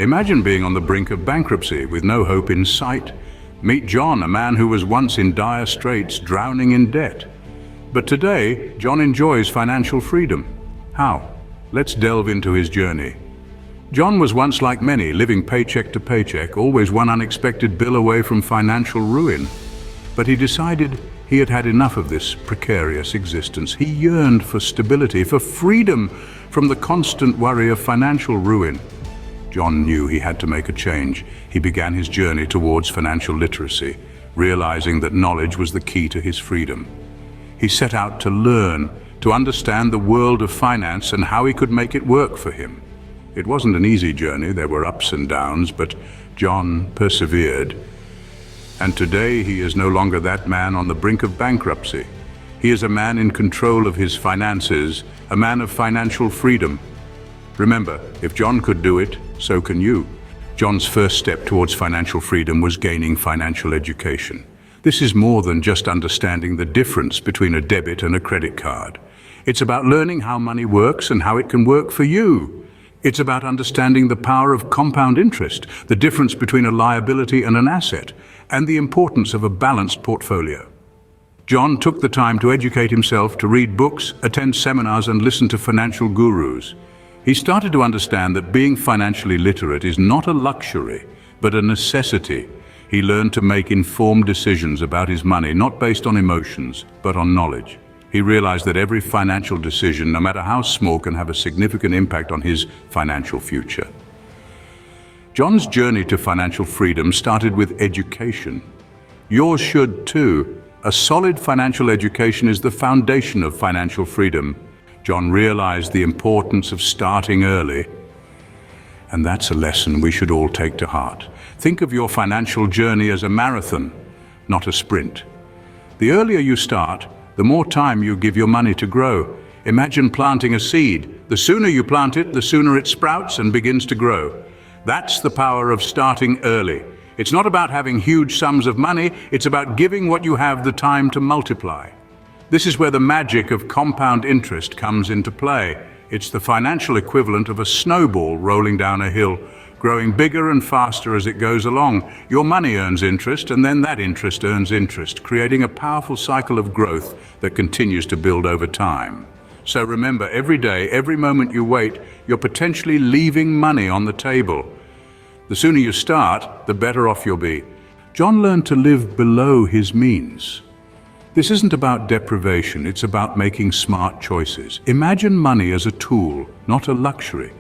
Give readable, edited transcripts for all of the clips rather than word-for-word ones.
Imagine being on the brink of bankruptcy with no hope in sight. Meet John, a man who was once in dire straits, drowning in debt. But today, John enjoys financial freedom. How? Let's delve into his journey. John was once like many, living paycheck to paycheck, always one unexpected bill away from financial ruin. But he decided he had had enough of this precarious existence. He yearned for stability, for freedom from the constant worry of financial ruin. John knew he had to make a change. He began his journey towards financial literacy, realizing that knowledge was the key to his freedom. He set out to learn, to understand the world of finance and how he could make it work for him. It wasn't an easy journey, there were ups and downs, but John persevered. And today he is no longer that man on the brink of bankruptcy. He is a man in control of his finances, a man of financial freedom. Remember, if John could do it, so can you. John's first step towards financial freedom was gaining financial education. This is more than just understanding the difference between a debit and a credit card. It's about learning how money works and how it can work for you. It's about understanding the power of compound interest, the difference between a liability and an asset, and the importance of a balanced portfolio. John took the time to educate himself, to read books, attend seminars, and listen to financial gurus. He started to understand that being financially literate is not a luxury, but a necessity. He learned to make informed decisions about his money, not based on emotions, but on knowledge. He realized that every financial decision, no matter how small, can have a significant impact on his financial future. John's journey to financial freedom started with education. Yours should too. A solid financial education is the foundation of financial freedom. John realized the importance of starting early, and that's a lesson we should all take to heart. Think of your financial journey as a marathon, not a sprint. The earlier you start, the more time you give your money to grow. Imagine planting a seed. The sooner you plant it, the sooner it sprouts and begins to grow. That's the power of starting early. It's not about having huge sums of money, it's about giving what you have the time to multiply. This is where the magic of compound interest comes into play. It's the financial equivalent of a snowball rolling down a hill, growing bigger and faster as it goes along. Your money earns interest, and then that interest earns interest, creating a powerful cycle of growth that continues to build over time. So remember, every day, every moment you wait, you're potentially leaving money on the table. The sooner you start, the better off you'll be. John learned to live below his means. This isn't about deprivation, it's about making smart choices. Imagine money as a tool, not a luxury.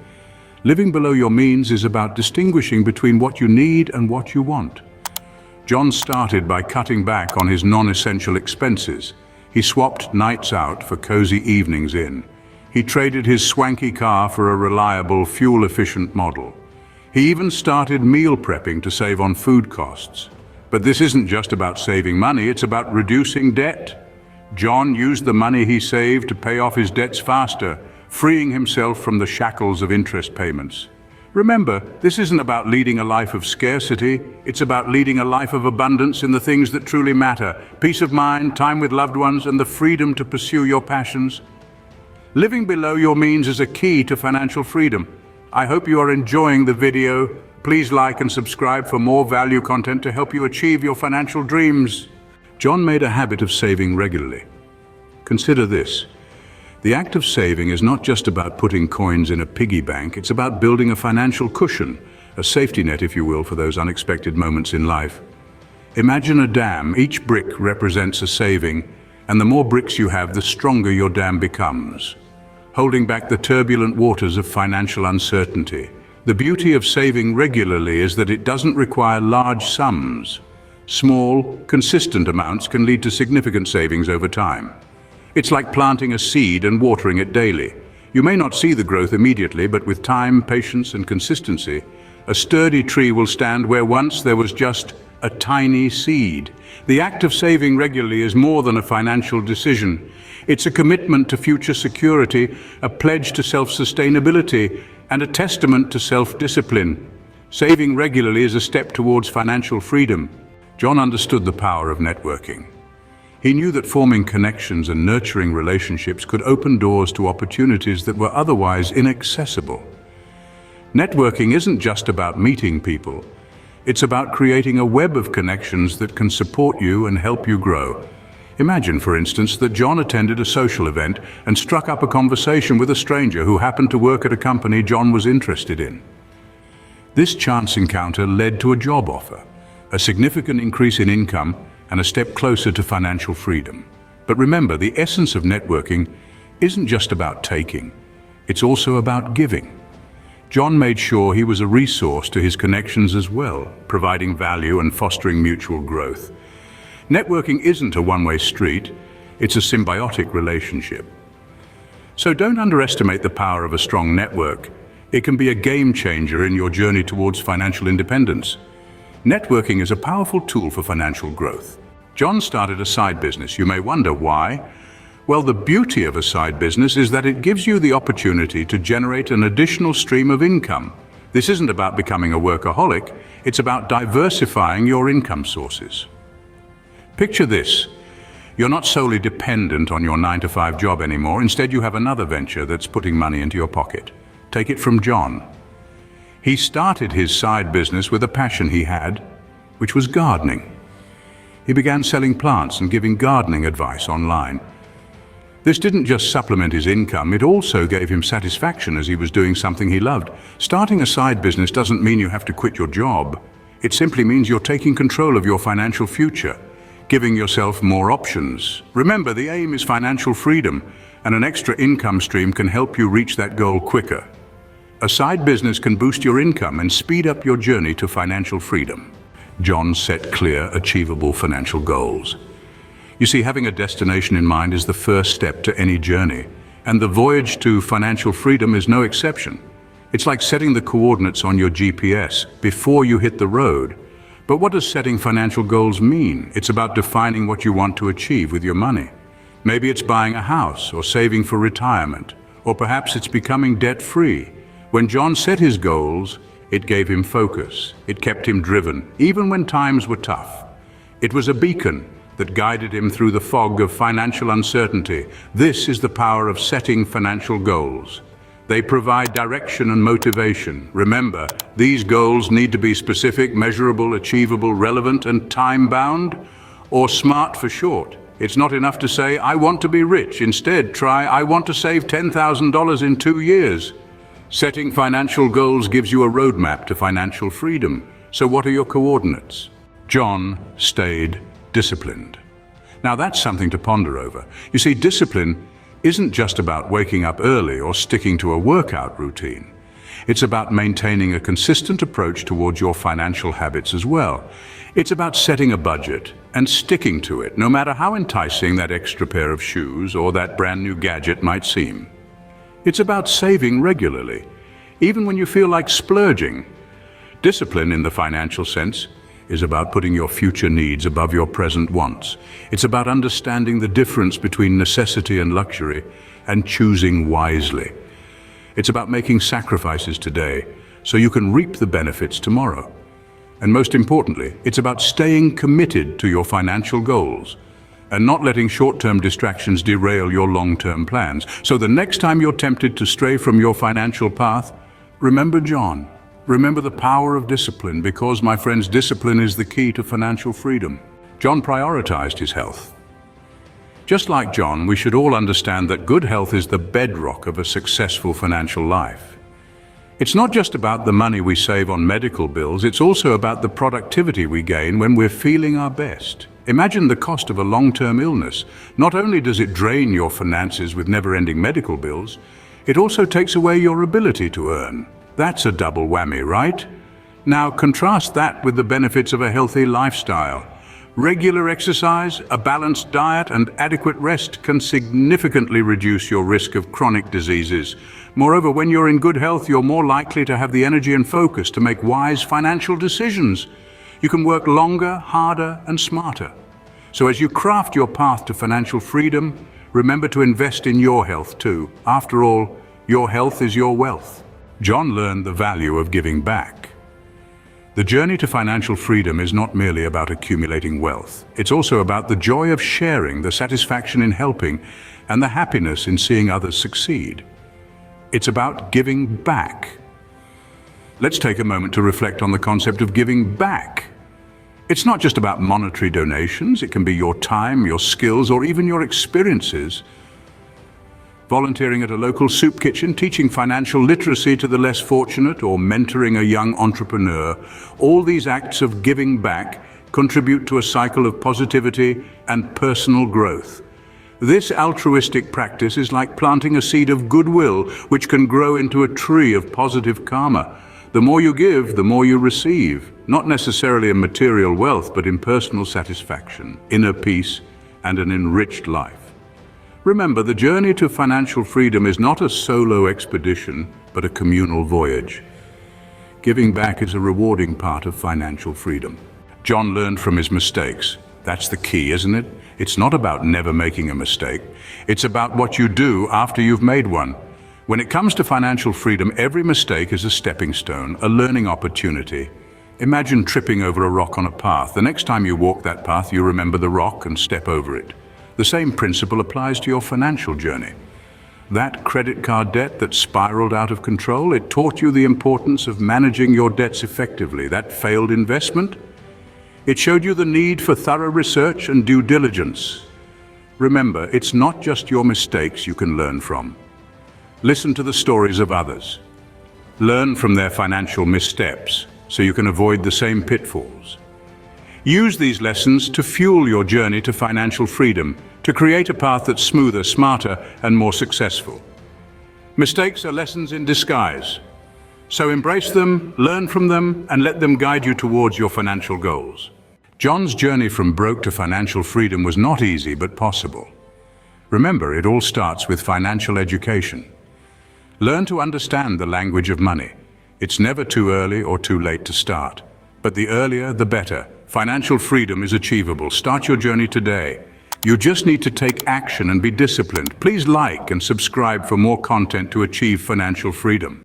Living below your means is about distinguishing between what you need and what you want. John started by cutting back on his non-essential expenses. He swapped nights out for cozy evenings in. He traded his swanky car for a reliable, fuel-efficient model. He even started meal prepping to save on food costs. But this isn't just about saving money, it's about reducing debt. John used the money he saved to pay off his debts faster, freeing himself from the shackles of interest payments. Remember, this isn't about leading a life of scarcity, it's about leading a life of abundance in the things that truly matter: peace of mind, time with loved ones, and the freedom to pursue your passions. Living below your means is a key to financial freedom. I hope you are enjoying the video. Please like and subscribe for more value content to help you achieve your financial dreams. John made a habit of saving regularly. Consider this. The act of saving is not just about putting coins in a piggy bank, it's about building a financial cushion, a safety net, if you will, for those unexpected moments in life. Imagine a dam. Each brick represents a saving, and the more bricks you have, the stronger your dam becomes, holding back the turbulent waters of financial uncertainty. The beauty of saving regularly is that it doesn't require large sums. Small, consistent amounts can lead to significant savings over time. It's like planting a seed and watering it daily. You may not see the growth immediately, but with time, patience, and consistency, a sturdy tree will stand where once there was just a tiny seed. The act of saving regularly is more than a financial decision. It's a commitment to future security, a pledge to self-sustainability, and a testament to self-discipline. Saving regularly is a step towards financial freedom. John understood the power of networking. He knew that forming connections and nurturing relationships could open doors to opportunities that were otherwise inaccessible. Networking isn't just about meeting people. It's about creating a web of connections that can support you and help you grow. Imagine, for instance, that John attended a social event and struck up a conversation with a stranger who happened to work at a company John was interested in. This chance encounter led to a job offer, a significant increase in income, and a step closer to financial freedom. But remember, the essence of networking isn't just about taking, it's also about giving. John made sure he was a resource to his connections as well, providing value and fostering mutual growth. Networking isn't a one-way street, it's a symbiotic relationship. So don't underestimate the power of a strong network. It can be a game changer in your journey towards financial independence. Networking is a powerful tool for financial growth. John started a side business. You may wonder why. Well, the beauty of a side business is that it gives you the opportunity to generate an additional stream of income. This isn't about becoming a workaholic, it's about diversifying your income sources. Picture this. You're not solely dependent on your 9-to-5 job anymore. Instead, you have another venture that's putting money into your pocket. Take it from John. He started his side business with a passion he had, which was gardening. He began selling plants and giving gardening advice online. This didn't just supplement his income, it also gave him satisfaction as he was doing something he loved. Starting a side business doesn't mean you have to quit your job. It simply means you're taking control of your financial future, giving yourself more options. Remember, the aim is financial freedom, and an extra income stream can help you reach that goal quicker. A side business can boost your income and speed up your journey to financial freedom. John set clear, achievable financial goals. You see, having a destination in mind is the first step to any journey, and the voyage to financial freedom is no exception. It's like setting the coordinates on your GPS before you hit the road. But what does setting financial goals mean? It's about defining what you want to achieve with your money. Maybe it's buying a house or saving for retirement, or perhaps it's becoming debt-free. When John set his goals, it gave him focus. It kept him driven, even when times were tough. It was a beacon that guided him through the fog of financial uncertainty. This is the power of setting financial goals. They provide direction and motivation. Remember, these goals need to be specific, measurable, achievable, relevant, and time-bound, or SMART for short. It's not enough to say, I want to be rich. Instead, try, I want to save $10,000 in 2 years. Setting financial goals gives you a roadmap to financial freedom. So what are your coordinates? John stayed disciplined. Now that's something to ponder over. You see, discipline isn't just about waking up early or sticking to a workout routine. It's about maintaining a consistent approach towards your financial habits as well. It's about setting a budget and sticking to it, no matter how enticing that extra pair of shoes or that brand new gadget might seem. It's about saving regularly, even when you feel like splurging. Discipline in the financial sense is about putting your future needs above your present wants. It's about understanding the difference between necessity and luxury and choosing wisely. It's about making sacrifices today so you can reap the benefits tomorrow. And most importantly, it's about staying committed to your financial goals and not letting short-term distractions derail your long-term plans. So the next time you're tempted to stray from your financial path, remember John. Remember the power of discipline, because, my friends, discipline is the key to financial freedom. John prioritized his health. Just like John, we should all understand that good health is the bedrock of a successful financial life. It's not just about the money we save on medical bills, it's also about the productivity we gain when we're feeling our best. Imagine the cost of a long-term illness. Not only does it drain your finances with never-ending medical bills, it also takes away your ability to earn. That's a double whammy, right? Now contrast that with the benefits of a healthy lifestyle. Regular exercise, a balanced diet, and adequate rest can significantly reduce your risk of chronic diseases. Moreover, when you're in good health, you're more likely to have the energy and focus to make wise financial decisions. You can work longer, harder, and smarter. So as you craft your path to financial freedom, remember to invest in your health too. After all, your health is your wealth. John learned the value of giving back. The journey to financial freedom is not merely about accumulating wealth. It's also about the joy of sharing, the satisfaction in helping, and the happiness in seeing others succeed. It's about giving back. Let's take a moment to reflect on the concept of giving back. It's not just about monetary donations, it can be your time, your skills, or even your experiences. Volunteering at a local soup kitchen, teaching financial literacy to the less fortunate, or mentoring a young entrepreneur, all these acts of giving back contribute to a cycle of positivity and personal growth. This altruistic practice is like planting a seed of goodwill, which can grow into a tree of positive karma. The more you give, the more you receive, not necessarily in material wealth, but in personal satisfaction, inner peace, and an enriched life. Remember, the journey to financial freedom is not a solo expedition, but a communal voyage. Giving back is a rewarding part of financial freedom. John learned from his mistakes. That's the key, isn't it? It's not about never making a mistake. It's about what you do after you've made one. When it comes to financial freedom, every mistake is a stepping stone, a learning opportunity. Imagine tripping over a rock on a path. The next time you walk that path, you remember the rock and step over it. The same principle applies to your financial journey. That credit card debt that spiraled out of control, it taught you the importance of managing your debts effectively. That failed investment, it showed you the need for thorough research and due diligence. Remember, it's not just your mistakes you can learn from. Listen to the stories of others. Learn from their financial missteps so you can avoid the same pitfalls. Use these lessons to fuel your journey to financial freedom, to create a path that's smoother, smarter, and more successful. Mistakes are lessons in disguise. So embrace them, learn from them, and let them guide you towards your financial goals. John's journey from broke to financial freedom was not easy, but possible. Remember, it all starts with financial education. Learn to understand the language of money. It's never too early or too late to start. But the earlier, the better. Financial freedom is achievable. Start your journey today. You just need to take action and be disciplined. Please like and subscribe for more content to achieve financial freedom.